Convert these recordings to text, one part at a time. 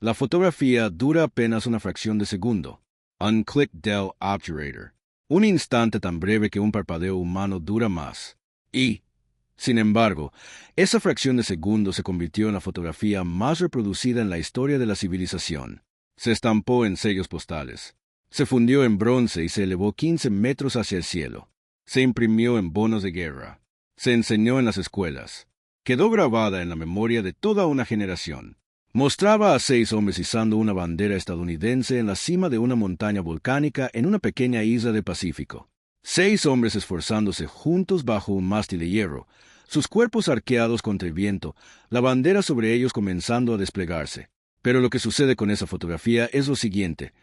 La fotografía dura apenas una fracción de segundo. Un click del obturator. Un instante tan breve que un parpadeo humano dura más. Y, sin embargo, esa fracción de segundo se convirtió en la fotografía más reproducida en la historia de la civilización. Se estampó en sellos postales. Se fundió en bronce y se elevó 15 metros hacia el cielo. Se imprimió en bonos de guerra. Se enseñó en las escuelas. Quedó grabada en la memoria de toda una generación. Mostraba a 6 hombres izando una bandera estadounidense en la cima de una montaña volcánica en una pequeña isla del Pacífico. 6 hombres esforzándose juntos bajo un mástil de hierro, sus cuerpos arqueados contra el viento, la bandera sobre ellos comenzando a desplegarse. Pero lo que sucede con esa fotografía es lo siguiente.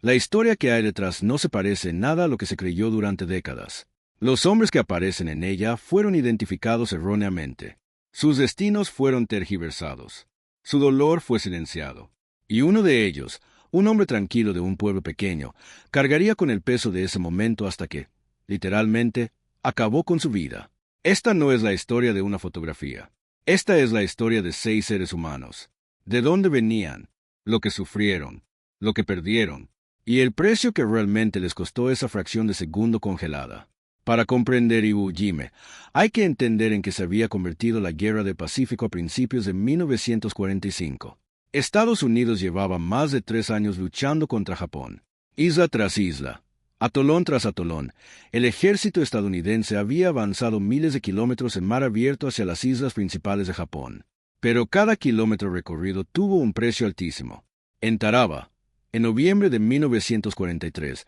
La historia que hay detrás no se parece en nada a lo que se creyó durante décadas. Los hombres que aparecen en ella fueron identificados erróneamente. Sus destinos fueron tergiversados. Su dolor fue silenciado. Y uno de ellos, un hombre tranquilo de un pueblo pequeño, cargaría con el peso de ese momento hasta que, literalmente, acabó con su vida. Esta no es la historia de una fotografía. Esta es la historia de 6 seres humanos. De dónde venían, lo que sufrieron, lo que perdieron, y el precio que realmente les costó esa fracción de segundo congelada. Para comprender Iwo Jima, hay que entender en qué se había convertido la Guerra del Pacífico a principios de 1945. Estados Unidos llevaba más de 3 años luchando contra Japón. Isla tras isla, atolón tras atolón, el ejército estadounidense había avanzado miles de kilómetros en mar abierto hacia las islas principales de Japón. Pero cada kilómetro recorrido tuvo un precio altísimo. En Tarawa, en noviembre de 1943,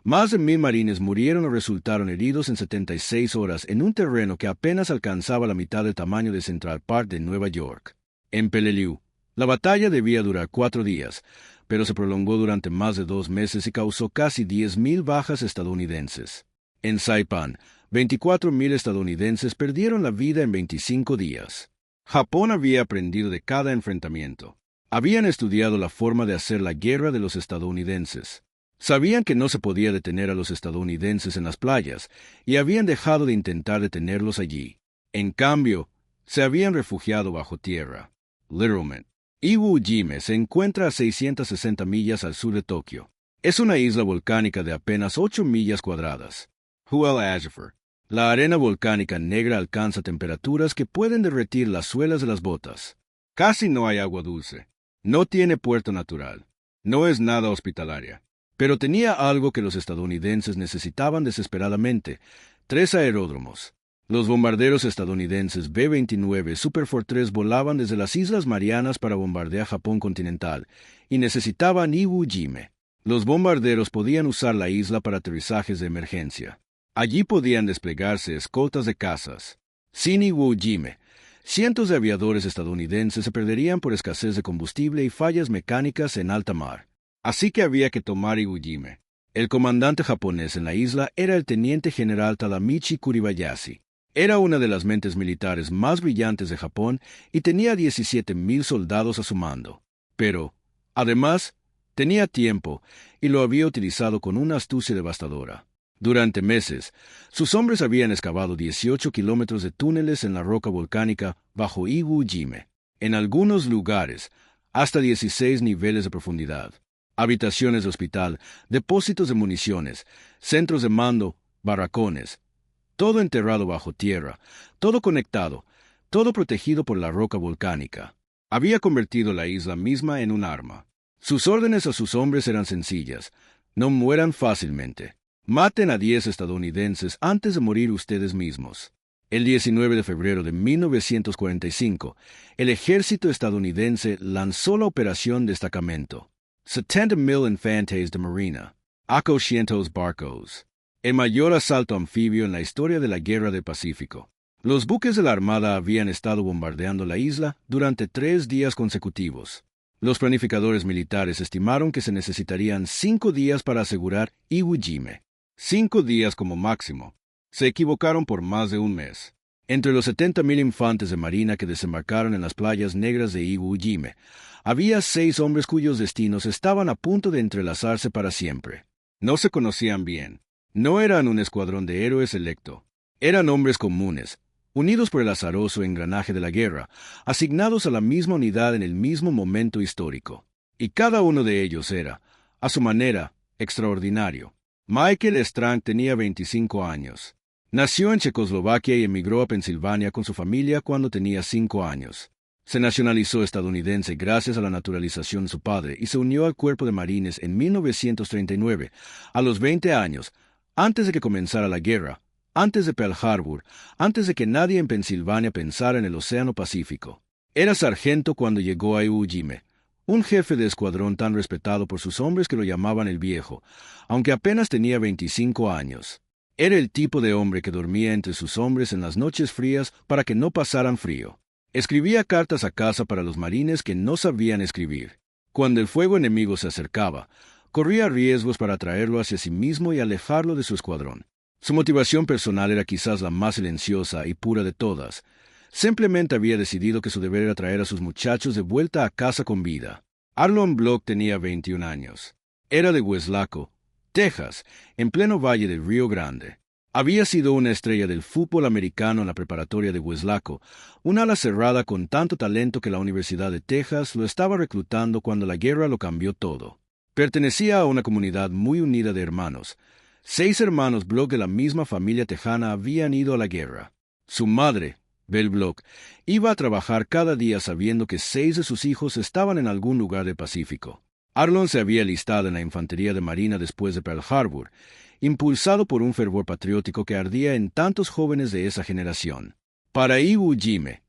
más de 1,000 marines murieron o resultaron heridos en 76 horas en un terreno que apenas alcanzaba la mitad del tamaño de Central Park de Nueva York. En Peleliu, la batalla debía durar 4 días, pero se prolongó durante más de 2 meses y causó casi 10,000 bajas estadounidenses. En Saipan, 24,000 estadounidenses perdieron la vida en 25 días. Japón había aprendido de cada enfrentamiento. Habían estudiado la forma de hacer la guerra de los estadounidenses. Sabían que no se podía detener a los estadounidenses en las playas, y habían dejado de intentar detenerlos allí. En cambio, se habían refugiado bajo tierra. Literalmente. Iwo Jima se encuentra a 660 millas al sur de Tokio. Es una isla volcánica de apenas 8 millas cuadradas. Huel Ajifer. La arena volcánica negra alcanza temperaturas que pueden derretir las suelas de las botas. Casi no hay agua dulce. No tiene puerto natural. No es nada hospitalaria. Pero tenía algo que los estadounidenses necesitaban desesperadamente: 3 aeródromos. Los bombarderos estadounidenses B-29 Superfortress volaban desde las Islas Marianas para bombardear Japón continental, y necesitaban Iwo Jima. Los bombarderos podían usar la isla para aterrizajes de emergencia. Allí podían desplegarse escoltas de cazas. Sin Iwo Jima, cientos de aviadores estadounidenses se perderían por escasez de combustible y fallas mecánicas en alta mar. Así que había que tomar Iwo Jima. El comandante japonés en la isla era el teniente general Tadamichi Kuribayashi. Era una de las mentes militares más brillantes de Japón y tenía 17,000 soldados a su mando. Pero, además, tenía tiempo y lo había utilizado con una astucia devastadora. Durante meses, sus hombres habían excavado 18 kilómetros de túneles en la roca volcánica bajo Iwo Jima. En algunos lugares, hasta 16 niveles de profundidad. Habitaciones de hospital, depósitos de municiones, centros de mando, barracones. Todo enterrado bajo tierra, todo conectado, todo protegido por la roca volcánica. Había convertido la isla misma en un arma. Sus órdenes a sus hombres eran sencillas: no mueran fácilmente. Maten a 10 estadounidenses antes de morir ustedes mismos. El 19 de febrero de 1945, el ejército estadounidense lanzó la Operación Destacamento. 70,000 infantes de marina, 800 barcos. El mayor asalto anfibio en la historia de la Guerra del Pacífico. Los buques de la Armada habían estado bombardeando la isla durante 3 días consecutivos. Los planificadores militares estimaron que se necesitarían 5 días para asegurar Iwo Jima. 5 días como máximo. Se equivocaron por más de un mes. Entre los 70,000 infantes de marina que desembarcaron en las playas negras de Iwo Jima, había 6 hombres cuyos destinos estaban a punto de entrelazarse para siempre. No se conocían bien. No eran un escuadrón de héroes electo. Eran hombres comunes, unidos por el azaroso engranaje de la guerra, asignados a la misma unidad en el mismo momento histórico. Y cada uno de ellos era, a su manera, extraordinario. Michael Strang tenía 25 años. Nació en Checoslovaquia y emigró a Pensilvania con su familia cuando tenía 5 años. Se nacionalizó estadounidense gracias a la naturalización de su padre y se unió al Cuerpo de Marines en 1939, a los 20 años, antes de que comenzara la guerra, antes de Pearl Harbor, antes de que nadie en Pensilvania pensara en el Océano Pacífico. Era sargento cuando llegó a Iwo Jima, un jefe de escuadrón tan respetado por sus hombres que lo llamaban el Viejo, aunque apenas tenía 25 años. Era el tipo de hombre que dormía entre sus hombres en las noches frías para que no pasaran frío. Escribía cartas a casa para los marines que no sabían escribir. Cuando el fuego enemigo se acercaba, corría riesgos para atraerlo hacia sí mismo y alejarlo de su escuadrón. Su motivación personal era quizás la más silenciosa y pura de todas. Simplemente había decidido que su deber era traer a sus muchachos de vuelta a casa con vida. Arnold Bloch tenía 21 años. Era de Weslaco, Texas, en pleno valle del Río Grande. Había sido una estrella del fútbol americano en la preparatoria de Weslaco, un ala cerrada con tanto talento que la Universidad de Texas lo estaba reclutando cuando la guerra lo cambió todo. Pertenecía a una comunidad muy unida de hermanos. 6 hermanos Bloch de la misma familia tejana habían ido a la guerra. Su madre, Belle Bloch, iba a trabajar cada día sabiendo que 6 de sus hijos estaban en algún lugar del Pacífico. Arnold se había alistado en la infantería de marina después de Pearl Harbor, impulsado por un fervor patriótico que ardía en tantos jóvenes de esa generación. Para Iwo Jima,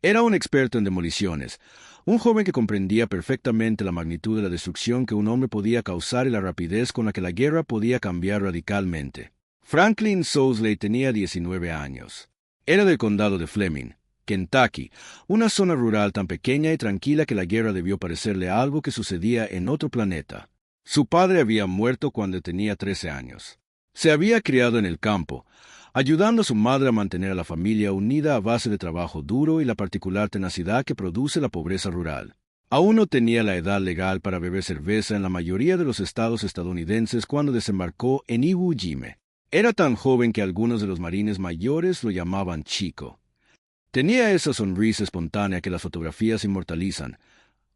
era un experto en demoliciones, un joven que comprendía perfectamente la magnitud de la destrucción que un hombre podía causar y la rapidez con la que la guerra podía cambiar radicalmente. Franklin Sousley tenía 19 años. Era del condado de Fleming, Kentucky, una zona rural tan pequeña y tranquila que la guerra debió parecerle algo que sucedía en otro planeta. Su padre había muerto cuando tenía 13 años. Se había criado en el campo, ayudando a su madre a mantener a la familia unida a base de trabajo duro y la particular tenacidad que produce la pobreza rural. Aún no tenía la edad legal para beber cerveza en la mayoría de los estados estadounidenses cuando desembarcó en Iwo Jima. Era tan joven que algunos de los marines mayores lo llamaban chico. Tenía esa sonrisa espontánea que las fotografías inmortalizan,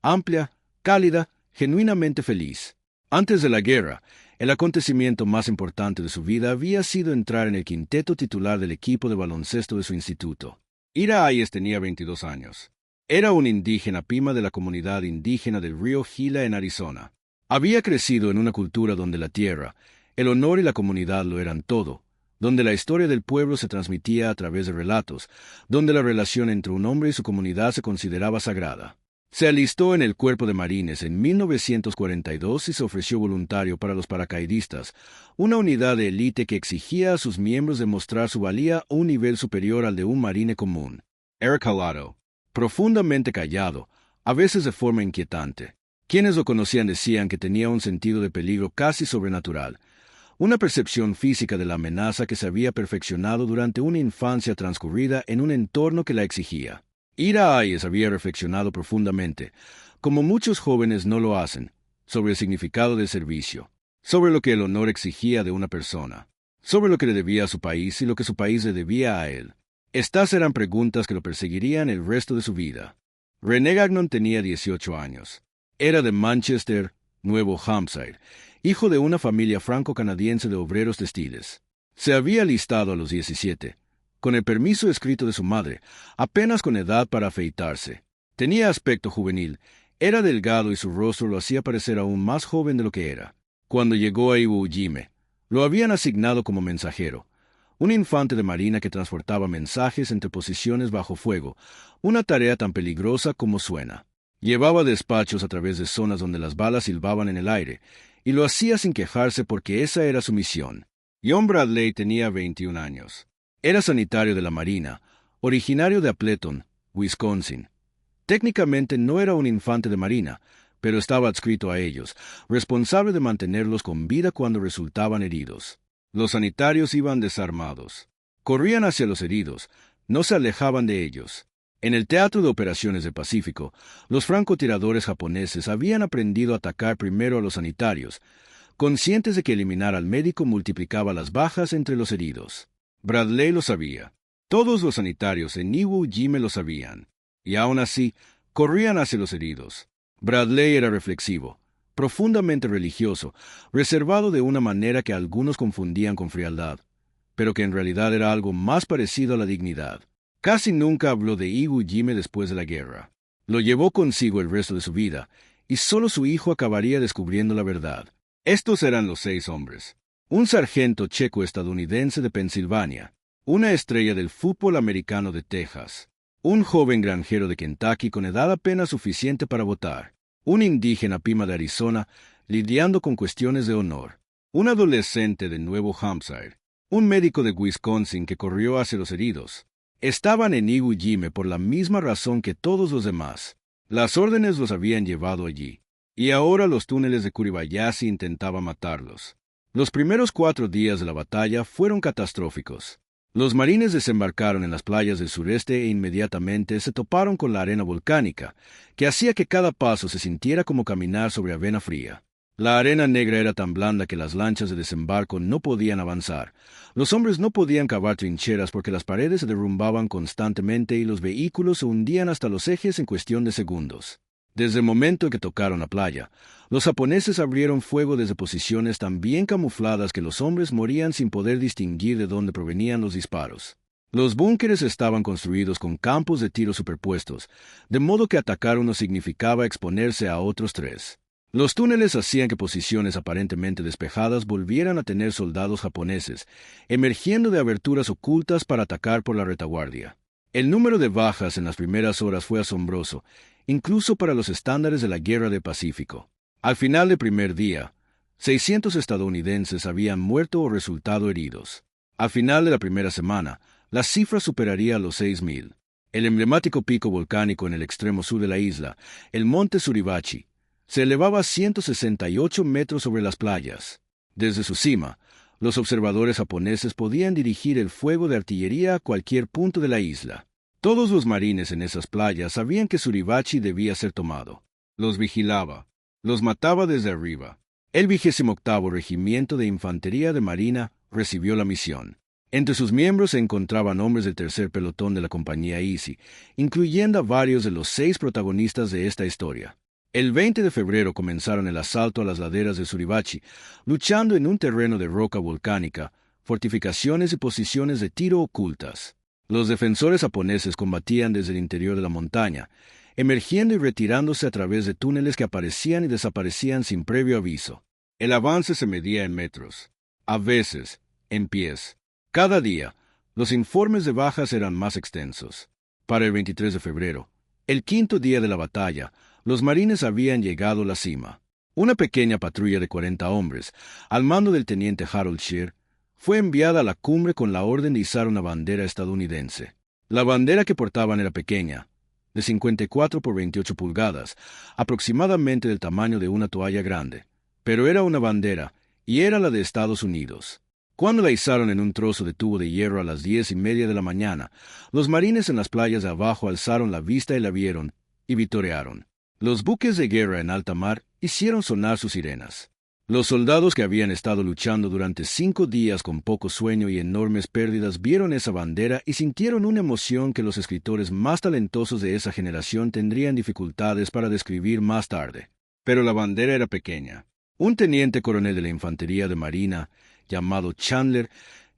amplia, cálida, genuinamente feliz. Antes de la guerra, el acontecimiento más importante de su vida había sido entrar en el quinteto titular del equipo de baloncesto de su instituto. Ira Ayes tenía 22 años. Era un indígena Pima de la comunidad indígena del río Gila en Arizona. Había crecido en una cultura donde la tierra, el honor y la comunidad lo eran todo, donde la historia del pueblo se transmitía a través de relatos, donde la relación entre un hombre y su comunidad se consideraba sagrada. Se alistó en el Cuerpo de Marines en 1942 y se ofreció voluntario para los paracaidistas, una unidad de élite que exigía a sus miembros demostrar su valía a un nivel superior al de un marine común. Era calado, profundamente callado, a veces de forma inquietante. Quienes lo conocían decían que tenía un sentido de peligro casi sobrenatural, una percepción física de la amenaza que se había perfeccionado durante una infancia transcurrida en un entorno que la exigía. Ira Ayes había reflexionado profundamente, como muchos jóvenes no lo hacen, sobre el significado del servicio, sobre lo que el honor exigía de una persona, sobre lo que le debía a su país y lo que su país le debía a él. Estas eran preguntas que lo perseguirían el resto de su vida. René Gagnon tenía 18 años. Era de Manchester, Nuevo Hampshire, hijo de una familia franco-canadiense de obreros textiles. Se había alistado a los 17. Con el permiso escrito de su madre, apenas con edad para afeitarse. Tenía aspecto juvenil, era delgado y su rostro lo hacía parecer aún más joven de lo que era. Cuando llegó a Iwo Jima, lo habían asignado como mensajero, un infante de marina que transportaba mensajes entre posiciones bajo fuego, una tarea tan peligrosa como suena. Llevaba despachos a través de zonas donde las balas silbaban en el aire, y lo hacía sin quejarse porque esa era su misión. John Bradley tenía 21 años. Era sanitario de la Marina, originario de Appleton, Wisconsin. Técnicamente no era un infante de Marina, pero estaba adscrito a ellos, responsable de mantenerlos con vida cuando resultaban heridos. Los sanitarios iban desarmados. Corrían hacia los heridos, no se alejaban de ellos. En el teatro de operaciones del Pacífico, los francotiradores japoneses habían aprendido a atacar primero a los sanitarios, conscientes de que eliminar al médico multiplicaba las bajas entre los heridos. Bradley lo sabía. Todos los sanitarios en Iwo Jima lo sabían. Y aún así, corrían hacia los heridos. Bradley era reflexivo, profundamente religioso, reservado de una manera que algunos confundían con frialdad, pero que en realidad era algo más parecido a la dignidad. Casi nunca habló de Iwo Jima después de la guerra. Lo llevó consigo el resto de su vida, y solo su hijo acabaría descubriendo la verdad. Estos eran los 6 hombres. Un sargento checo-estadounidense de Pensilvania, una estrella del fútbol americano de Texas, un joven granjero de Kentucky con edad apenas suficiente para votar, un indígena Pima de Arizona lidiando con cuestiones de honor, un adolescente de Nuevo Hampshire, un médico de Wisconsin que corrió hacia los heridos. Estaban en Iwo Jima por la misma razón que todos los demás. Las órdenes los habían llevado allí, y ahora los túneles de Kuribayashi intentaban matarlos. Los primeros 4 días de la batalla fueron catastróficos. Los marines desembarcaron en las playas del sureste e inmediatamente se toparon con la arena volcánica, que hacía que cada paso se sintiera como caminar sobre avena fría. La arena negra era tan blanda que las lanchas de desembarco no podían avanzar. Los hombres no podían cavar trincheras porque las paredes se derrumbaban constantemente y los vehículos se hundían hasta los ejes en cuestión de segundos. Desde el momento en que tocaron la playa, los japoneses abrieron fuego desde posiciones tan bien camufladas que los hombres morían sin poder distinguir de dónde provenían los disparos. Los búnkeres estaban construidos con campos de tiro superpuestos, de modo que atacar uno significaba exponerse a otros 3. Los túneles hacían que posiciones aparentemente despejadas volvieran a tener soldados japoneses, emergiendo de aberturas ocultas para atacar por la retaguardia. El número de bajas en las primeras horas fue asombroso, incluso para los estándares de la Guerra del Pacífico. Al final del primer día, 600 estadounidenses habían muerto o resultado heridos. Al final de la primera semana, la cifra superaría los 6,000. El emblemático pico volcánico en el extremo sur de la isla, el monte Suribachi, se elevaba a 168 metros sobre las playas. Desde su cima, los observadores japoneses podían dirigir el fuego de artillería a cualquier punto de la isla. Todos los marines en esas playas sabían que Suribachi debía ser tomado. Los vigilaba. Los mataba desde arriba. El 28º Regimiento de Infantería de Marina recibió la misión. Entre sus miembros se encontraban hombres del tercer pelotón de la compañía Easy, incluyendo a varios de los 6 protagonistas de esta historia. El 20 de febrero comenzaron el asalto a las laderas de Suribachi, luchando en un terreno de roca volcánica, fortificaciones y posiciones de tiro ocultas. Los defensores japoneses combatían desde el interior de la montaña, emergiendo y retirándose a través de túneles que aparecían y desaparecían sin previo aviso. El avance se medía en metros, a veces en pies. Cada día, los informes de bajas eran más extensos. Para el 23 de febrero, el 5º día de la batalla, los marines habían llegado a la cima. Una pequeña patrulla de 40 hombres, al mando del teniente Harold Scheer, fue enviada a la cumbre con la orden de izar una bandera estadounidense. La bandera que portaban era pequeña, de 54 por 28 pulgadas, aproximadamente del tamaño de una toalla grande, pero era una bandera, y era la de Estados Unidos. Cuando la izaron en un trozo de tubo de hierro a las 10:30 de la mañana, los marines en las playas de abajo alzaron la vista y la vieron, y vitorearon. Los buques de guerra en alta mar hicieron sonar sus sirenas. Los soldados que habían estado luchando durante 5 días con poco sueño y enormes pérdidas vieron esa bandera y sintieron una emoción que los escritores más talentosos de esa generación tendrían dificultades para describir más tarde. Pero la bandera era pequeña. Un teniente coronel de la Infantería de Marina, llamado Chandler,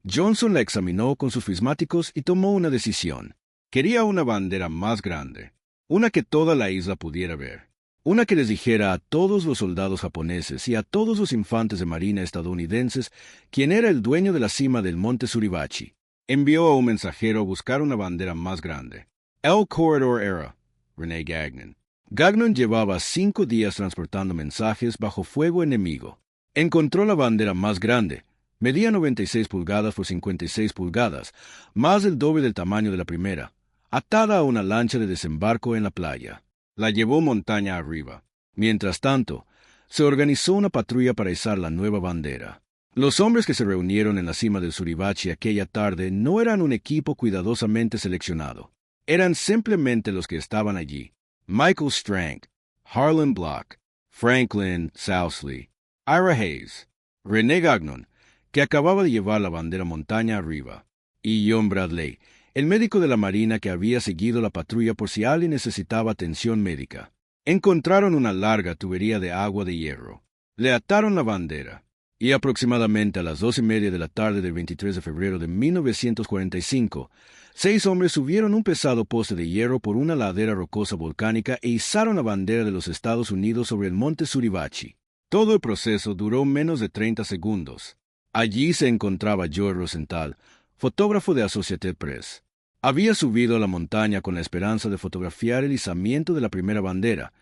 Johnson la examinó con sus prismáticos y tomó una decisión. Quería una bandera más grande, una que toda la isla pudiera ver. Una que les dijera a todos los soldados japoneses y a todos los infantes de marina estadounidenses quién era el dueño de la cima del monte Suribachi. Envió a un mensajero a buscar una bandera más grande. El Corredor era René Gagnon. Gagnon llevaba 5 días transportando mensajes bajo fuego enemigo. Encontró la bandera más grande. Medía 96 pulgadas por 56 pulgadas, más del doble del tamaño de la primera, atada a una lancha de desembarco en la playa. La llevó montaña arriba. Mientras tanto, se organizó una patrulla para izar la nueva bandera. Los hombres que se reunieron en la cima del Suribachi aquella tarde no eran un equipo cuidadosamente seleccionado. Eran simplemente los que estaban allí. Michael Strank, Harlan Block, Franklin Sousley, Ira Hayes, René Gagnon, que acababa de llevar la bandera montaña arriba, y John Bradley, el médico de la Marina que había seguido la patrulla por si alguien necesitaba atención médica. Encontraron una larga tubería de agua de hierro. Le ataron la bandera. Y aproximadamente a las 2:30 de la tarde del 23 de febrero de 1945, 6 hombres subieron un pesado poste de hierro por una ladera rocosa volcánica e izaron la bandera de los Estados Unidos sobre el monte Suribachi. Todo el proceso duró menos de 30 segundos. Allí se encontraba Joe Rosenthal, fotógrafo de Associated Press. Había subido a la montaña con la esperanza de fotografiar el izamiento de la primera bandera,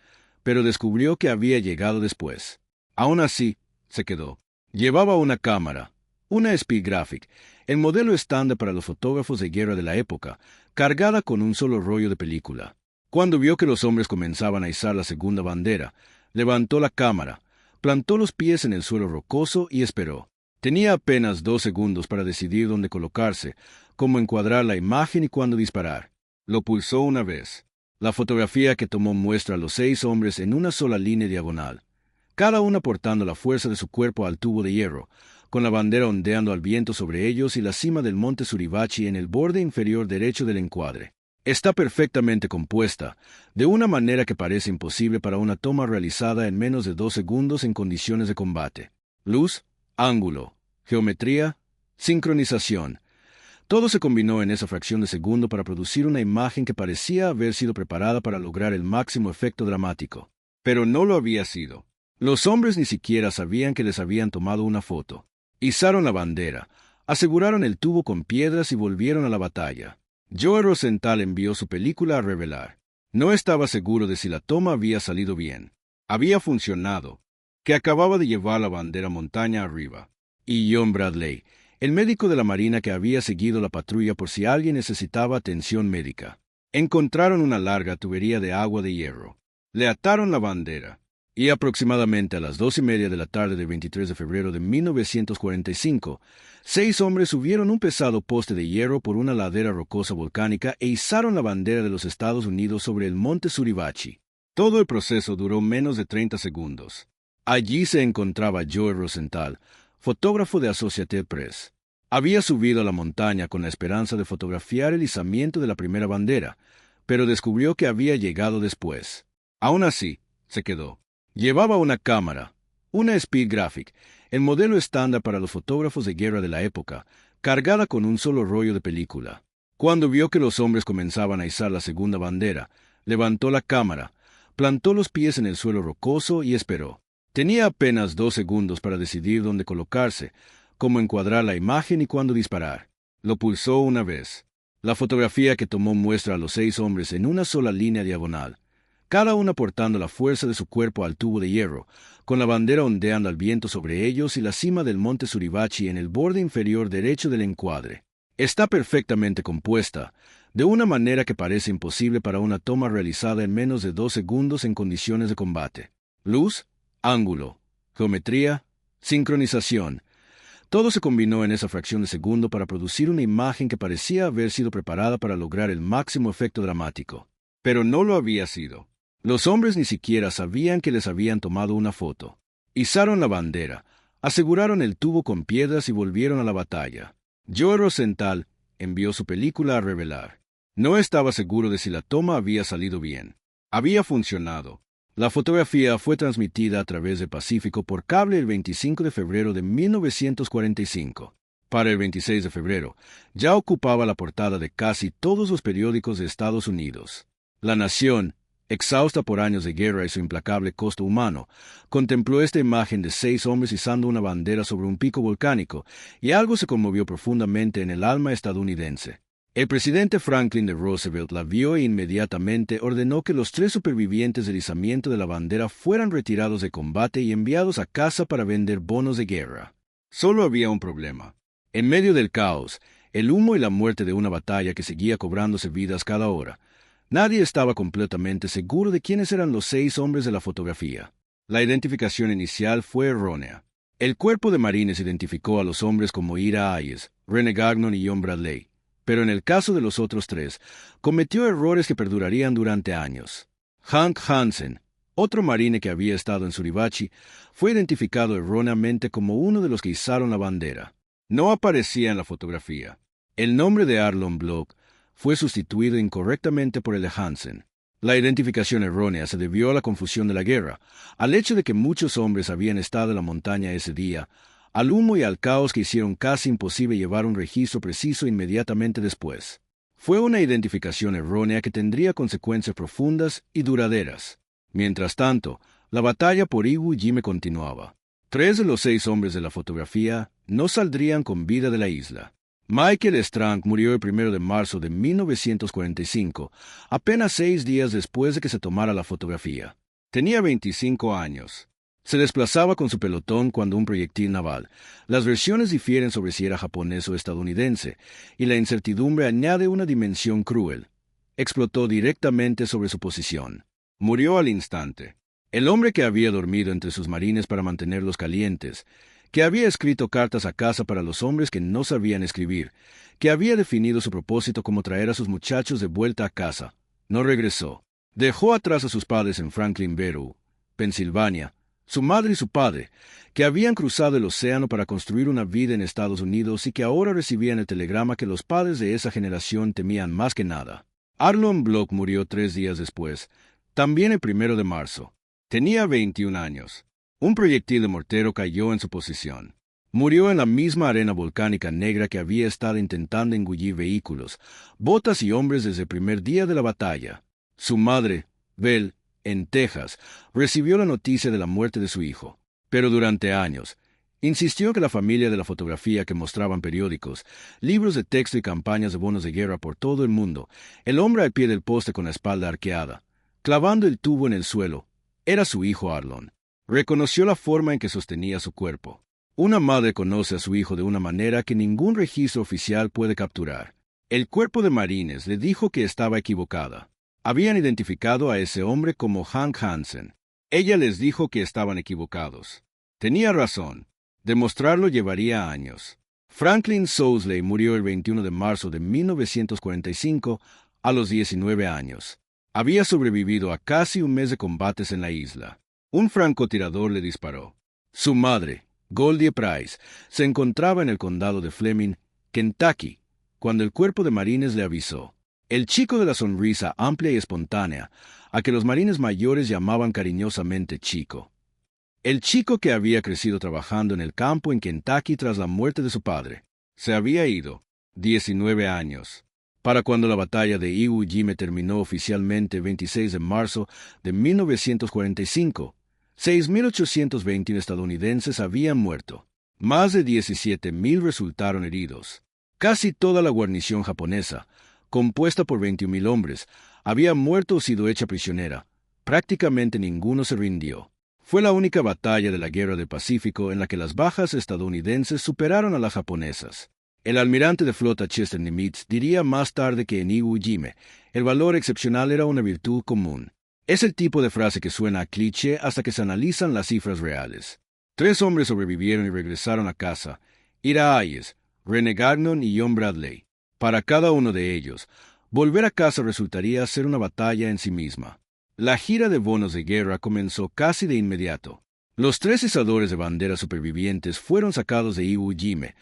pero descubrió que había llegado después. Aún así, se quedó. Llevaba una cámara, una Speedgraphic, el modelo estándar para los fotógrafos de guerra de la época, cargada con un solo rollo de película. Cuando vio que los hombres comenzaban a izar la segunda bandera, levantó la cámara, plantó los pies en el suelo rocoso y esperó. Tenía apenas 2 segundos para decidir dónde colocarse, cómo encuadrar la imagen y cuándo disparar. Lo pulsó una vez. La fotografía que tomó muestra a los 6 hombres en una sola línea diagonal, cada uno aportando la fuerza de su cuerpo al tubo de hierro, con la bandera ondeando al viento sobre ellos y la cima del monte Suribachi en el borde inferior derecho del encuadre. Está perfectamente compuesta, de una manera que parece imposible para una toma realizada en menos de 2 segundos en condiciones de combate. Luz, ángulo, geometría, sincronización. Todo se combinó en esa fracción de segundo para producir una imagen que parecía haber sido preparada para lograr el máximo efecto dramático. Pero no lo había sido. Los hombres ni siquiera sabían que les habían tomado una foto. Izaron la bandera, aseguraron el tubo con piedras y volvieron a la batalla. Joe Rosenthal envió su película a revelar. No estaba seguro de si la toma había salido bien. Había funcionado, que acababa de llevar la bandera montaña arriba. Y John Bradley, el médico de la Marina que había seguido la patrulla por si alguien necesitaba atención médica. Encontraron una larga tubería de agua de hierro. Le ataron la bandera. Y aproximadamente a las 2:30 de la tarde del 23 de febrero de 1945, 6 hombres subieron un pesado poste de hierro por una ladera rocosa volcánica e izaron la bandera de los Estados Unidos sobre el monte Suribachi. Todo el proceso duró menos de 30 segundos. Allí se encontraba Joe Rosenthal, fotógrafo de Associated Press. Había subido a la montaña con la esperanza de fotografiar el izamiento de la primera bandera, pero descubrió que había llegado después. Aún así, se quedó. Llevaba una cámara, una Speedgraphic, el modelo estándar para los fotógrafos de guerra de la época, cargada con un solo rollo de película. Cuando vio que los hombres comenzaban a izar la segunda bandera, levantó la cámara, plantó los pies en el suelo rocoso y esperó. Tenía apenas 2 segundos para decidir dónde colocarse, cómo encuadrar la imagen y cuándo disparar. Lo pulsó una vez. La fotografía que tomó muestra a los 6 hombres en una sola línea diagonal, cada uno aportando la fuerza de su cuerpo al tubo de hierro, con la bandera ondeando al viento sobre ellos y la cima del monte Suribachi en el borde inferior derecho del encuadre. Está perfectamente compuesta, de una manera que parece imposible para una toma realizada en menos de 2 segundos en condiciones de combate. Luz, ángulo, geometría, sincronización. Todo se combinó en esa fracción de segundo para producir una imagen que parecía haber sido preparada para lograr el máximo efecto dramático. Pero no lo había sido. Los hombres ni siquiera sabían que les habían tomado una foto. Izaron la bandera, aseguraron el tubo con piedras y volvieron a la batalla. Joe Rosenthal envió su película a revelar. No estaba seguro de si la toma había salido bien. Había funcionado. La fotografía fue transmitida a través del Pacífico por cable el 25 de febrero de 1945. Para el 26 de febrero, ya ocupaba la portada de casi todos los periódicos de Estados Unidos. La nación, exhausta por años de guerra y su implacable costo humano, contempló esta imagen de 6 hombres izando una bandera sobre un pico volcánico, y algo se conmovió profundamente en el alma estadounidense. El presidente Franklin D. Roosevelt la vio e inmediatamente ordenó que los 3 supervivientes del izamiento de la bandera fueran retirados de combate y enviados a casa para vender bonos de guerra. Solo había un problema. En medio del caos, el humo y la muerte de una batalla que seguía cobrándose vidas cada hora, nadie estaba completamente seguro de quiénes eran los 6 hombres de la fotografía. La identificación inicial fue errónea. El cuerpo de marines identificó a los hombres como Ira Hayes, René Gagnon y John Bradley, pero en el caso de los otros 3, cometió errores que perdurarían durante años. Hank Hansen, otro marine que había estado en Suribachi, fue identificado erróneamente como uno de los que izaron la bandera. No aparecía en la fotografía. El nombre de Arlon Bloch fue sustituido incorrectamente por el de Hansen. La identificación errónea se debió a la confusión de la guerra, al hecho de que muchos hombres habían estado en la montaña ese día, al humo y al caos que hicieron casi imposible llevar un registro preciso inmediatamente después. Fue una identificación errónea que tendría consecuencias profundas y duraderas. Mientras tanto, la batalla por Iwo Jime continuaba. 3 de los 6 hombres de la fotografía no saldrían con vida de la isla. Michael Strang murió el 1 de marzo de 1945, apenas 6 días después de que se tomara la fotografía. Tenía 25 años. Se desplazaba con su pelotón cuando un proyectil naval. Las versiones difieren sobre si era japonés o estadounidense, y la incertidumbre añade una dimensión cruel. Explotó directamente sobre su posición. Murió al instante. El hombre que había dormido entre sus marines para mantenerlos calientes, que había escrito cartas a casa para los hombres que no sabían escribir, que había definido su propósito como traer a sus muchachos de vuelta a casa, no regresó. Dejó atrás a sus padres en Franklin, Pensilvania, su madre y su padre, que habían cruzado el océano para construir una vida en Estados Unidos y que ahora recibían el telegrama que los padres de esa generación temían más que nada. Arnold Bloch murió 3 días después, también el 1 de marzo. Tenía 21 años. Un proyectil de mortero cayó en su posición. Murió en la misma arena volcánica negra que había estado intentando engullir vehículos, botas y hombres desde el primer día de la batalla. Su madre, Belle, en Texas, recibió la noticia de la muerte de su hijo. Pero durante años, insistió que la familia de la fotografía que mostraban periódicos, libros de texto y campañas de bonos de guerra por todo el mundo, el hombre al pie del poste con la espalda arqueada, clavando el tubo en el suelo, era su hijo Arnold. Reconoció la forma en que sostenía su cuerpo. Una madre conoce a su hijo de una manera que ningún registro oficial puede capturar. El cuerpo de marines le dijo que estaba equivocada. Habían identificado a ese hombre como Hank Hansen. Ella les dijo que estaban equivocados. Tenía razón. Demostrarlo llevaría años. Franklin Sousley murió el 21 de marzo de 1945 a los 19 años. Había sobrevivido a casi un mes de combates en la isla. Un francotirador le disparó. Su madre, Goldie Price, se encontraba en el condado de Fleming, Kentucky, cuando el cuerpo de marines le avisó. El chico de la sonrisa amplia y espontánea, a que los marines mayores llamaban cariñosamente Chico. El chico que había crecido trabajando en el campo en Kentucky tras la muerte de su padre. Se había ido, 19 años. Para cuando la batalla de Iwo Jime terminó oficialmente el 26 de marzo de 1945, 6.821 estadounidenses habían muerto. Más de 17.000 resultaron heridos. Casi toda la guarnición japonesa, compuesta por 21.000 hombres, había muerto o sido hecha prisionera. Prácticamente ninguno se rindió. Fue la única batalla de la Guerra del Pacífico en la que las bajas estadounidenses superaron a las japonesas. El almirante de flota Chester Nimitz diría más tarde que en Iwo Jime, el valor excepcional era una virtud común. Es el tipo de frase que suena a cliché hasta que se analizan las cifras reales. 3 hombres sobrevivieron y regresaron a casa: Ira Hayes, René Gagnon y John Bradley. Para cada uno de ellos, volver a casa resultaría ser una batalla en sí misma. La gira de bonos de guerra comenzó casi de inmediato. Los 3 izadores de banderas supervivientes fueron sacados de Iwo Jime,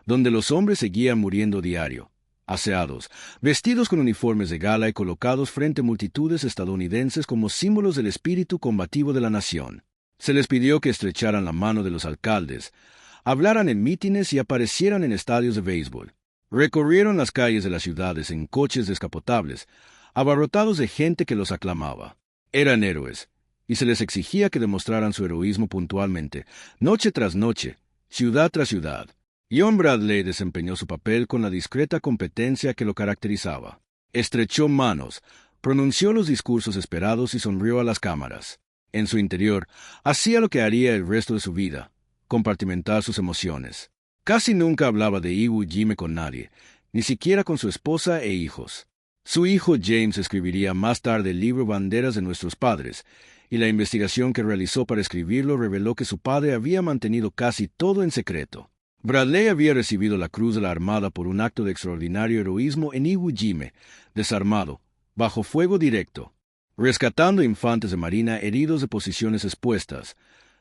donde los hombres seguían muriendo diario, aseados, vestidos con uniformes de gala y colocados frente a multitudes estadounidenses como símbolos del espíritu combativo de la nación. Se les pidió que estrecharan la mano de los alcaldes, hablaran en mítines y aparecieran en estadios de béisbol. Recorrieron las calles de las ciudades en coches descapotables, abarrotados de gente que los aclamaba. Eran héroes, y se les exigía que demostraran su heroísmo puntualmente, noche tras noche, ciudad tras ciudad. John Bradley desempeñó su papel con la discreta competencia que lo caracterizaba. Estrechó manos, pronunció los discursos esperados y sonrió a las cámaras. En su interior, hacía lo que haría el resto de su vida: compartimentar sus emociones. Casi nunca hablaba de Iwo Jime con nadie, ni siquiera con su esposa e hijos. Su hijo James escribiría más tarde el libro Banderas de nuestros padres, y la investigación que realizó para escribirlo reveló que su padre había mantenido casi todo en secreto. Bradley había recibido la Cruz de la Armada por un acto de extraordinario heroísmo en Iwo Jime, desarmado, bajo fuego directo, rescatando infantes de marina heridos de posiciones expuestas,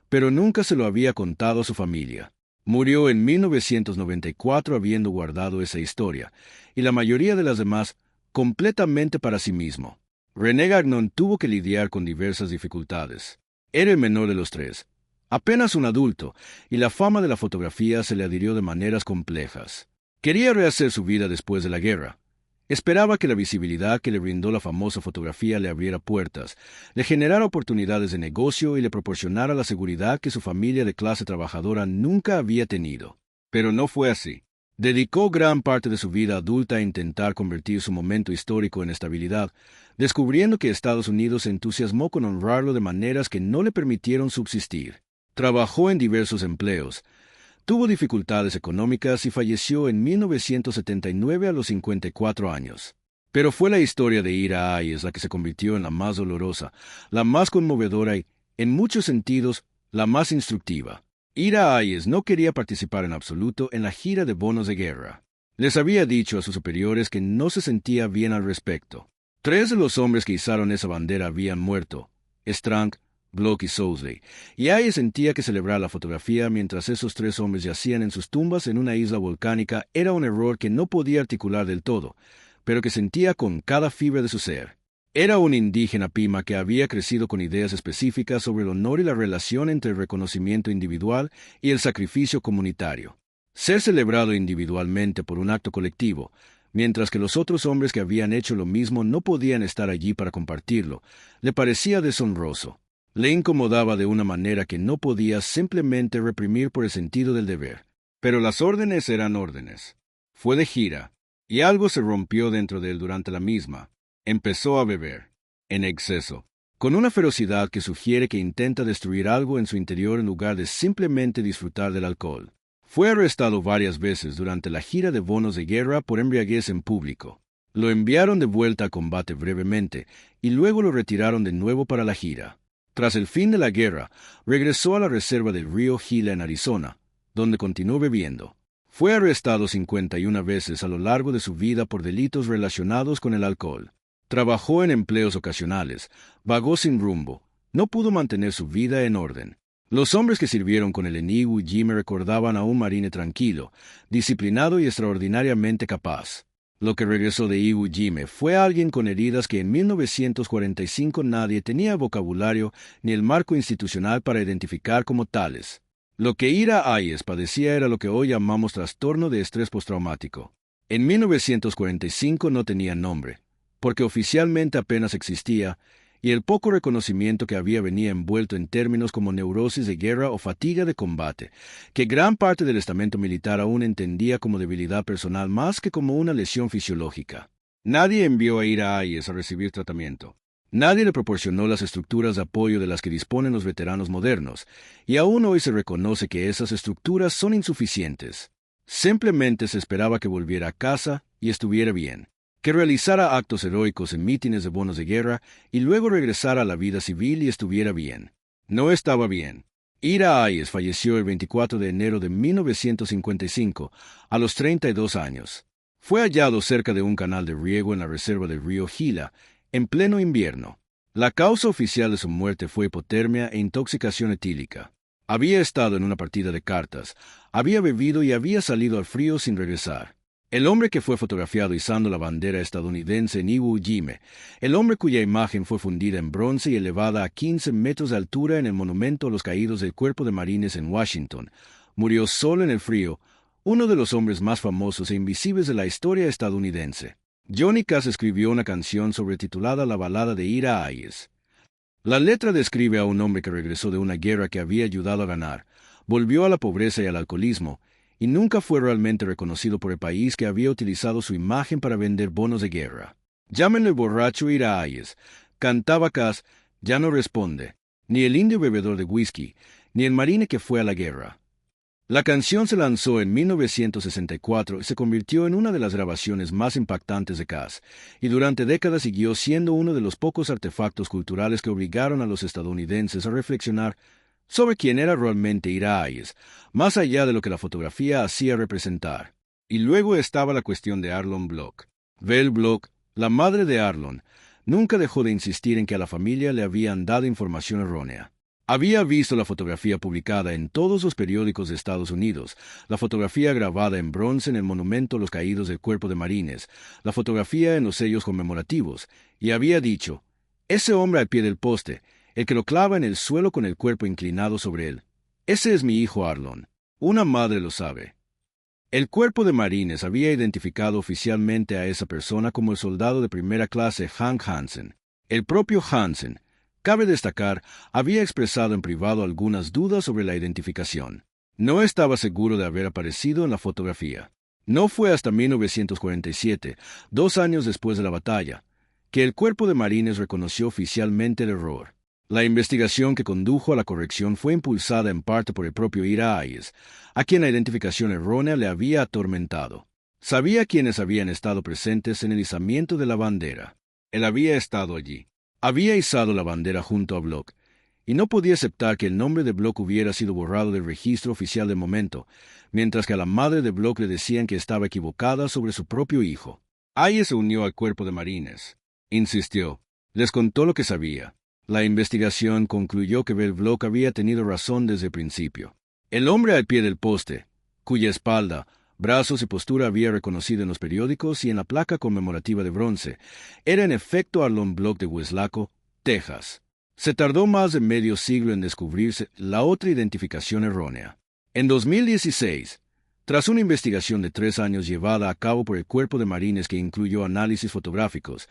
pero nunca se lo había contado a su familia. Murió en 1994 habiendo guardado esa historia, y la mayoría de las demás completamente para sí mismo. René Gagnon tuvo que lidiar con diversas dificultades. Era el menor de los tres, apenas un adulto, y la fama de la fotografía se le adhirió de maneras complejas. Quería rehacer su vida después de la guerra. Esperaba que la visibilidad que le brindó la famosa fotografía le abriera puertas, le generara oportunidades de negocio y le proporcionara la seguridad que su familia de clase trabajadora nunca había tenido. Pero no fue así. Dedicó gran parte de su vida adulta a intentar convertir su momento histórico en estabilidad, descubriendo que Estados Unidos se entusiasmó con honrarlo de maneras que no le permitieron subsistir. Trabajó en diversos empleos, tuvo dificultades económicas y falleció en 1979 a los 54 años. Pero fue la historia de Ira Hayes la que se convirtió en la más dolorosa, la más conmovedora y, en muchos sentidos, la más instructiva. Ira Hayes no quería participar en absoluto en la gira de bonos de guerra. Les había dicho a sus superiores que no se sentía bien al respecto. 3 de los hombres que izaron esa bandera habían muerto: Strang, Bloch y Sousley, y Hayes sentía que celebrar la fotografía mientras esos 3 hombres yacían en sus tumbas en una isla volcánica era un error que no podía articular del todo, pero que sentía con cada fibra de su ser. Era un indígena Pima que había crecido con ideas específicas sobre el honor y la relación entre el reconocimiento individual y el sacrificio comunitario. Ser celebrado individualmente por un acto colectivo, mientras que los otros hombres que habían hecho lo mismo no podían estar allí para compartirlo, le parecía deshonroso. Le incomodaba de una manera que no podía simplemente reprimir por el sentido del deber. Pero las órdenes eran órdenes. Fue de gira, y algo se rompió dentro de él durante la misma. Empezó a beber, en exceso, con una ferocidad que sugiere que intenta destruir algo en su interior en lugar de simplemente disfrutar del alcohol. Fue arrestado varias veces durante la gira de bonos de guerra por embriaguez en público. Lo enviaron de vuelta a combate brevemente, y luego lo retiraron de nuevo para la gira. Tras el fin de la guerra, regresó a la reserva del río Gila en Arizona, donde continuó bebiendo. Fue arrestado 51 veces a lo largo de su vida por delitos relacionados con el alcohol. Trabajó en empleos ocasionales, vagó sin rumbo, no pudo mantener su vida en orden. Los hombres que sirvieron con el en Iwo Jima recordaban a un marine tranquilo, disciplinado y extraordinariamente capaz. Lo que regresó de Iwo Jima fue alguien con heridas que en 1945 nadie tenía vocabulario ni el marco institucional para identificar como tales. Lo que Ira Hayes padecía era lo que hoy llamamos trastorno de estrés postraumático. En 1945 no tenía nombre, porque oficialmente apenas existía, y el poco reconocimiento que había venía envuelto en términos como neurosis de guerra o fatiga de combate, que gran parte del estamento militar aún entendía como debilidad personal más que como una lesión fisiológica. Nadie envió a Ira Hayes a recibir tratamiento. Nadie le proporcionó las estructuras de apoyo de las que disponen los veteranos modernos, y aún hoy se reconoce que esas estructuras son insuficientes. Simplemente se esperaba que volviera a casa y estuviera bien, que realizara actos heroicos en mítines de bonos de guerra y luego regresara a la vida civil y estuviera bien. No estaba bien. Ira Hayes falleció el 24 de enero de 1955, a los 32 años. Fue hallado cerca de un canal de riego en la reserva del río Gila, en pleno invierno. La causa oficial de su muerte fue hipotermia e intoxicación etílica. Había estado en una partida de cartas, había bebido y había salido al frío sin regresar. El hombre que fue fotografiado izando la bandera estadounidense en Iwo Jima, el hombre cuya imagen fue fundida en bronce y elevada a 15 metros de altura en el Monumento a los Caídos del Cuerpo de Marines en Washington, murió solo en el frío, uno de los hombres más famosos e invisibles de la historia estadounidense. Johnny Cash escribió una canción sobretitulada La balada de Ira Hayes. La letra describe a un hombre que regresó de una guerra que había ayudado a ganar, volvió a la pobreza y al alcoholismo, y nunca fue realmente reconocido por el país que había utilizado su imagen para vender bonos de guerra. Llámenle borracho Ira Hayes, cantaba Cass, ya no responde, ni el indio bebedor de whisky, ni el marine que fue a la guerra. La canción se lanzó en 1964 y se convirtió en una de las grabaciones más impactantes de Cass, y durante décadas siguió siendo uno de los pocos artefactos culturales que obligaron a los estadounidenses a reflexionar sobre quién era realmente Ira Hayes, más allá de lo que la fotografía hacía representar. Y luego estaba la cuestión de Arlon Bloch. Vel Bloch, la madre de Arlon, nunca dejó de insistir en que a la familia le habían dado información errónea. Había visto la fotografía publicada en todos los periódicos de Estados Unidos, la fotografía grabada en bronce en el monumento a los caídos del Cuerpo de Marines, la fotografía en los sellos conmemorativos, y había dicho, ese hombre al pie del poste, el que lo clava en el suelo con el cuerpo inclinado sobre él. Ese es mi hijo Arlon. Una madre lo sabe. El Cuerpo de Marines había identificado oficialmente a esa persona como el soldado de primera clase Hank Hansen. El propio Hansen, cabe destacar, había expresado en privado algunas dudas sobre la identificación. No estaba seguro de haber aparecido en la fotografía. No fue hasta 1947, 2 años después de la batalla, que el Cuerpo de Marines reconoció oficialmente el error. La investigación que condujo a la corrección fue impulsada en parte por el propio Ira Hayes, a quien la identificación errónea le había atormentado. Sabía quiénes habían estado presentes en el izamiento de la bandera. Él había estado allí. Había izado la bandera junto a Bloch, y no podía aceptar que el nombre de Bloch hubiera sido borrado del registro oficial de momento, mientras que a la madre de Bloch le decían que estaba equivocada sobre su propio hijo. Hayes se unió al Cuerpo de Marines. Insistió. Les contó lo que sabía. La investigación concluyó que Bell Bloch había tenido razón desde el principio. El hombre al pie del poste, cuya espalda, brazos y postura había reconocido en los periódicos y en la placa conmemorativa de bronce, era en efecto Arlon Bloch de Weslaco, Texas. Se tardó más de medio siglo en descubrirse la otra identificación errónea. En 2016, tras una investigación de 3 años llevada a cabo por el Cuerpo de Marines que incluyó análisis fotográficos,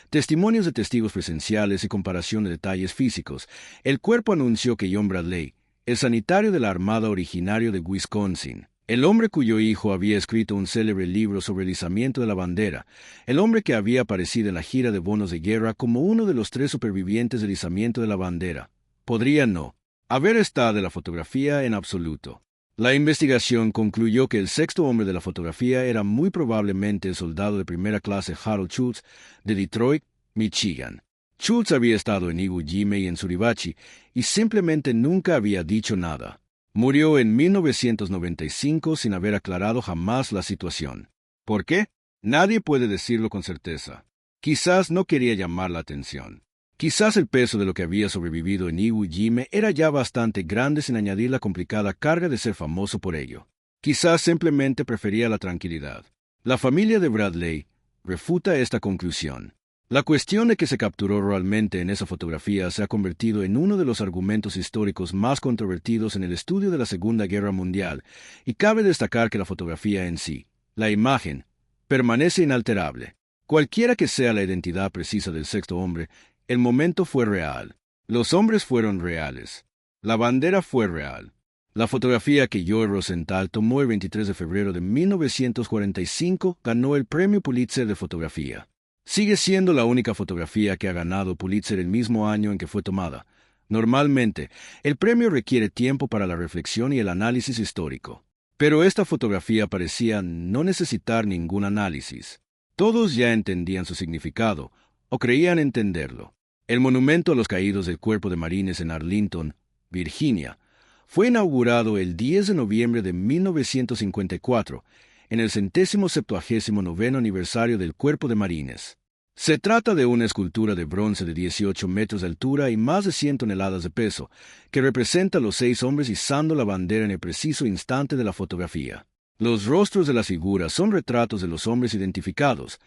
testimonios de testigos presenciales y comparación de detalles físicos, el cuerpo anunció que John Bradley, el sanitario de la Armada originario de Wisconsin, el hombre cuyo hijo había escrito un célebre libro sobre el izamiento de la bandera, el hombre que había aparecido en la gira de bonos de guerra como uno de los 3 supervivientes del izamiento de la bandera, podría no haber estado en la fotografía en absoluto. La investigación concluyó que el 6º hombre de la fotografía era muy probablemente el soldado de primera clase Harold Schultz de Detroit, Michigan. Schultz había estado en Iwo Jima y en Suribachi y simplemente nunca había dicho nada. Murió en 1995 sin haber aclarado jamás la situación. ¿Por qué? Nadie puede decirlo con certeza. Quizás no quería llamar la atención. Quizás el peso de lo que había sobrevivido en Iwo Jima era ya bastante grande sin añadir la complicada carga de ser famoso por ello. Quizás simplemente prefería la tranquilidad. La familia de Bradley refuta esta conclusión. La cuestión de que se capturó realmente en esa fotografía se ha convertido en uno de los argumentos históricos más controvertidos en el estudio de la Segunda Guerra Mundial, y cabe destacar que la fotografía en sí, la imagen, permanece inalterable. Cualquiera que sea la identidad precisa del 6º hombre, el momento fue real. Los hombres fueron reales. La bandera fue real. La fotografía que Joel Rosenthal tomó el 23 de febrero de 1945 ganó el Premio Pulitzer de Fotografía. Sigue siendo la única fotografía que ha ganado Pulitzer el mismo año en que fue tomada. Normalmente, el premio requiere tiempo para la reflexión y el análisis histórico. Pero esta fotografía parecía no necesitar ningún análisis. Todos ya entendían su significado, o creían entenderlo. El monumento a los caídos del Cuerpo de Marines en Arlington, Virginia, fue inaugurado el 10 de noviembre de 1954, en el 179º aniversario del Cuerpo de Marines. Se trata de una escultura de bronce de 18 metros de altura y más de 100 toneladas de peso, que representa a los 6 hombres izando la bandera en el preciso instante de la fotografía. Los rostros de las figuras son retratos de los hombres identificados.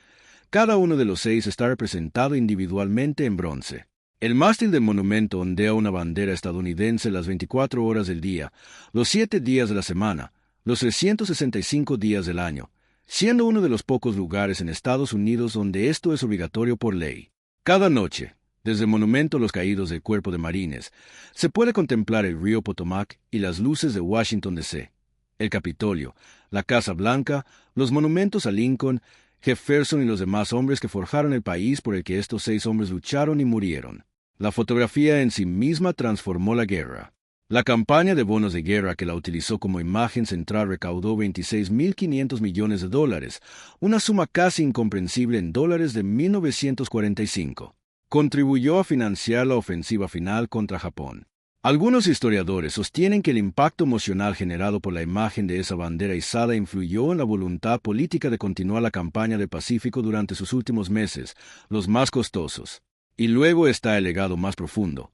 Cada uno de los 6 está representado individualmente en bronce. El mástil del monumento ondea una bandera estadounidense las 24 horas del día, los 7 días de la semana, los 365 días del año, siendo uno de los pocos lugares en Estados Unidos donde esto es obligatorio por ley. Cada noche, desde el monumento a los caídos del Cuerpo de Marines, se puede contemplar el río Potomac y las luces de Washington, D.C., el Capitolio, la Casa Blanca, los monumentos a Lincoln, Jefferson y los demás hombres que forjaron el país por el que estos 6 hombres lucharon y murieron. La fotografía en sí misma transformó la guerra. La campaña de bonos de guerra que la utilizó como imagen central recaudó $26.500 millones, una suma casi incomprensible en dólares de 1945. Contribuyó a financiar la ofensiva final contra Japón. Algunos historiadores sostienen que el impacto emocional generado por la imagen de esa bandera izada influyó en la voluntad política de continuar la campaña del Pacífico durante sus últimos meses, los más costosos. Y luego está el legado más profundo.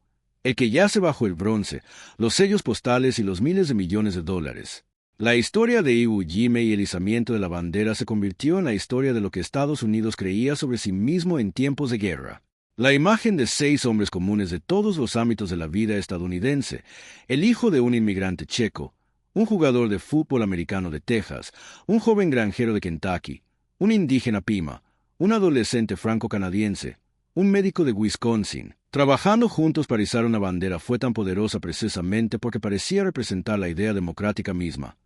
el que yace bajo el bronce, los sellos postales y los miles de millones de dólares. La historia de Iwo Jima y el izamiento de la bandera se convirtió en la historia de lo que Estados Unidos creía sobre sí mismo en tiempos de guerra. La imagen de 6 hombres comunes de todos los ámbitos de la vida estadounidense, el hijo de un inmigrante checo, un jugador de fútbol americano de Texas, un joven granjero de Kentucky, un indígena Pima, un adolescente franco-canadiense, un médico de Wisconsin, trabajando juntos para izar una bandera fue tan poderosa precisamente porque parecía representar la idea democrática misma,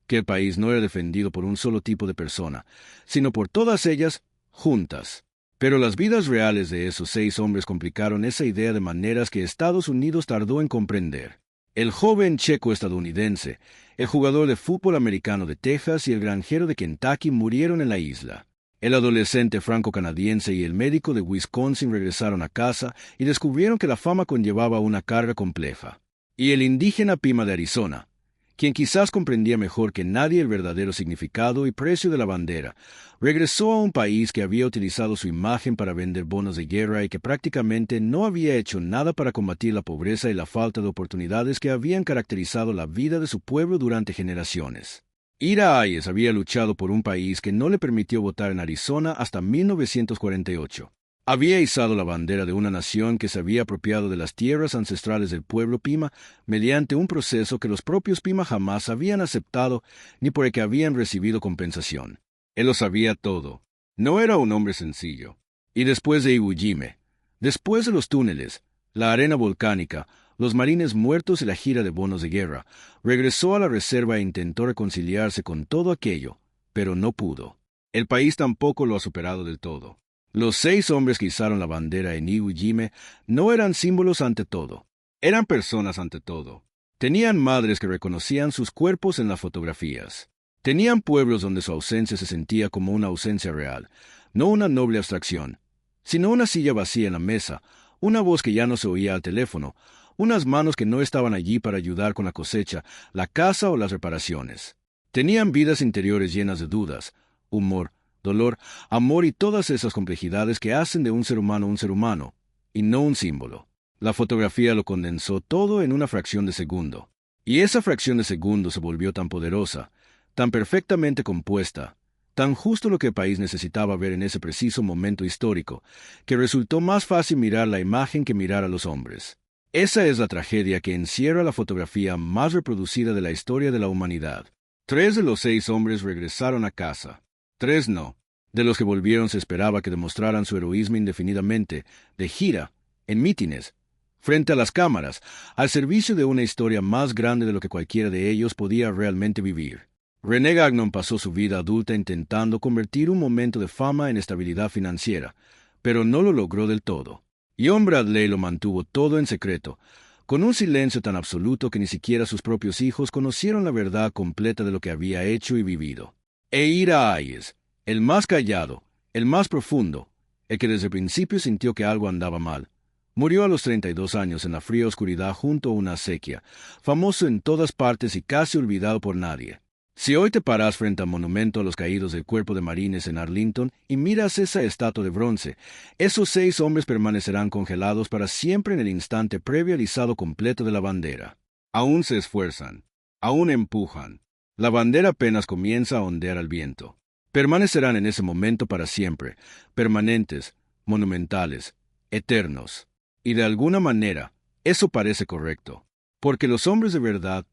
que el país no era defendido por un solo tipo de persona, sino por todas ellas juntas. Pero las vidas reales de esos 6 hombres complicaron esa idea de maneras que Estados Unidos tardó en comprender. El joven checo-estadounidense, el jugador de fútbol americano de Texas y el granjero de Kentucky murieron en la isla. El adolescente franco-canadiense y el médico de Wisconsin regresaron a casa y descubrieron que la fama conllevaba una carga compleja. Y el indígena Pima de Arizona, quien quizás comprendía mejor que nadie el verdadero significado y precio de la bandera, regresó a un país que había utilizado su imagen para vender bonos de guerra y que prácticamente no había hecho nada para combatir la pobreza y la falta de oportunidades que habían caracterizado la vida de su pueblo durante generaciones. Ira Hayes había luchado por un país que no le permitió votar en Arizona hasta 1948. Había izado la bandera de una nación que se había apropiado de las tierras ancestrales del pueblo Pima mediante un proceso que los propios Pima jamás habían aceptado ni por el que habían recibido compensación. Él lo sabía todo. No era un hombre sencillo. Y después de Iwo Jima, después de los túneles, la arena volcánica, los marines muertos y la gira de bonos de guerra, regresó a la reserva e intentó reconciliarse con todo aquello, pero no pudo. El país tampoco lo ha superado del todo. Los 6 hombres que izaron la bandera en Iwo Jima no eran símbolos ante todo. Eran personas ante todo. Tenían madres que reconocían sus cuerpos en las fotografías. Tenían pueblos donde su ausencia se sentía como una ausencia real, no una noble abstracción, sino una silla vacía en la mesa, una voz que ya no se oía al teléfono, unas manos que no estaban allí para ayudar con la cosecha, la casa o las reparaciones. Tenían vidas interiores llenas de dudas, humor, dolor, amor y todas esas complejidades que hacen de un ser humano, y no un símbolo. La fotografía lo condensó todo en una fracción de segundo. Y esa fracción de segundo se volvió tan poderosa, tan perfectamente compuesta, tan justo lo que el país necesitaba ver en ese preciso momento histórico, que resultó más fácil mirar la imagen que mirar a los hombres. Esa es la tragedia que encierra la fotografía más reproducida de la historia de la humanidad. 3 de los 6 hombres regresaron a casa. 3 no. De los que volvieron se esperaba que demostraran su heroísmo indefinidamente, de gira, en mítines, frente a las cámaras, al servicio de una historia más grande de lo que cualquiera de ellos podía realmente vivir. René Gagnon pasó su vida adulta intentando convertir un momento de fama en estabilidad financiera, pero no lo logró del todo. John Bradley lo mantuvo todo en secreto, con un silencio tan absoluto que ni siquiera sus propios hijos conocieron la verdad completa de lo que había hecho y vivido. E Ira Hayes, el más callado, el más profundo, el que desde el principio sintió que algo andaba mal, murió a los 32 años en la fría oscuridad junto a una acequia, famoso en todas partes y casi olvidado por nadie. Si hoy te paras frente al monumento a los caídos del Cuerpo de Marines en Arlington y miras esa estatua de bronce, esos 6 hombres permanecerán congelados para siempre en el instante previo al izado completo de la bandera. Aún se esfuerzan, aún empujan. La bandera apenas comienza a ondear al viento. Permanecerán en ese momento para siempre, permanentes, monumentales, eternos. Y de alguna manera, eso parece correcto, porque los hombres de verdad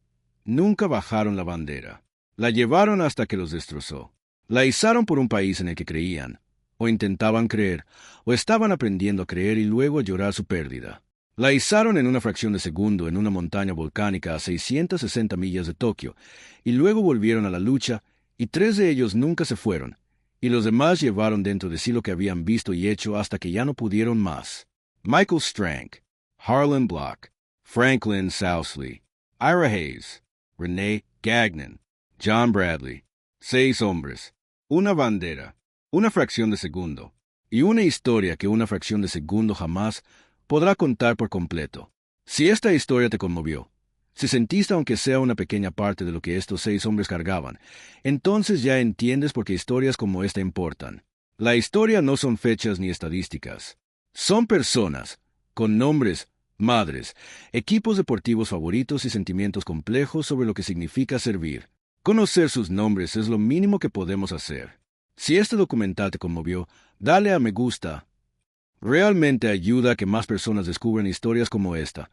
nunca bajaron la bandera. La llevaron hasta que los destrozó. La izaron por un país en el que creían, o intentaban creer, o estaban aprendiendo a creer y luego a llorar su pérdida. La izaron en una fracción de segundo en una montaña volcánica a 660 millas de Tokio, y luego volvieron a la lucha, y 3 de ellos nunca se fueron, y los demás llevaron dentro de sí lo que habían visto y hecho hasta que ya no pudieron más. Michael Strank, Harlan Block, Franklin Sousley, Ira Hayes, René Gagnon, John Bradley, 6 hombres, una bandera, una fracción de segundo, y una historia que una fracción de segundo jamás podrá contar por completo. Si esta historia te conmovió, si sentiste aunque sea una pequeña parte de lo que estos 6 hombres cargaban, entonces ya entiendes por qué historias como esta importan. La historia no son fechas ni estadísticas. Son personas, con nombres, Madres, equipos deportivos favoritos y sentimientos complejos sobre lo que significa servir. Conocer sus nombres es lo mínimo que podemos hacer. Si este documental te conmovió, dale a me gusta. Realmente ayuda a que más personas descubran historias como esta.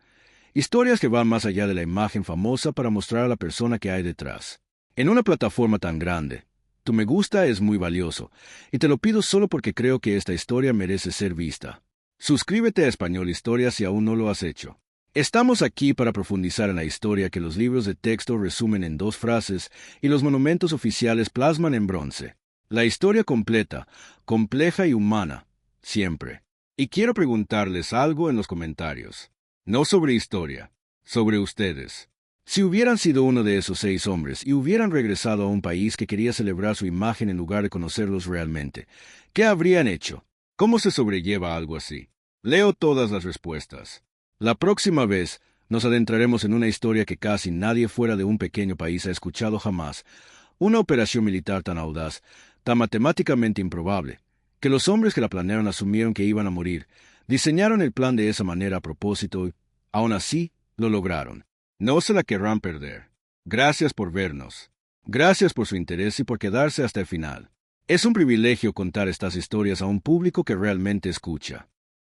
Historias que van más allá de la imagen famosa para mostrar a la persona que hay detrás. En una plataforma tan grande, tu me gusta es muy valioso, y te lo pido solo porque creo que esta historia merece ser vista. Suscríbete a Español Historia si aún no lo has hecho. Estamos aquí para profundizar en la historia que los libros de texto resumen en 2 frases y los monumentos oficiales plasman en bronce. La historia completa, compleja y humana, siempre. Y quiero preguntarles algo en los comentarios. No sobre historia, sobre ustedes. Si hubieran sido uno de esos 6 hombres y hubieran regresado a un país que quería celebrar su imagen en lugar de conocerlos realmente, ¿qué habrían hecho? ¿Cómo se sobrelleva algo así? Leo todas las respuestas. La próxima vez nos adentraremos en una historia que casi nadie fuera de un pequeño país ha escuchado jamás. Una operación militar tan audaz, tan matemáticamente improbable, que los hombres que la planearon asumieron que iban a morir, diseñaron el plan de esa manera a propósito y, aún así, lo lograron. No se la querrán perder. Gracias por vernos. Gracias por su interés y por quedarse hasta el final. Es un privilegio contar estas historias a un público que realmente escucha.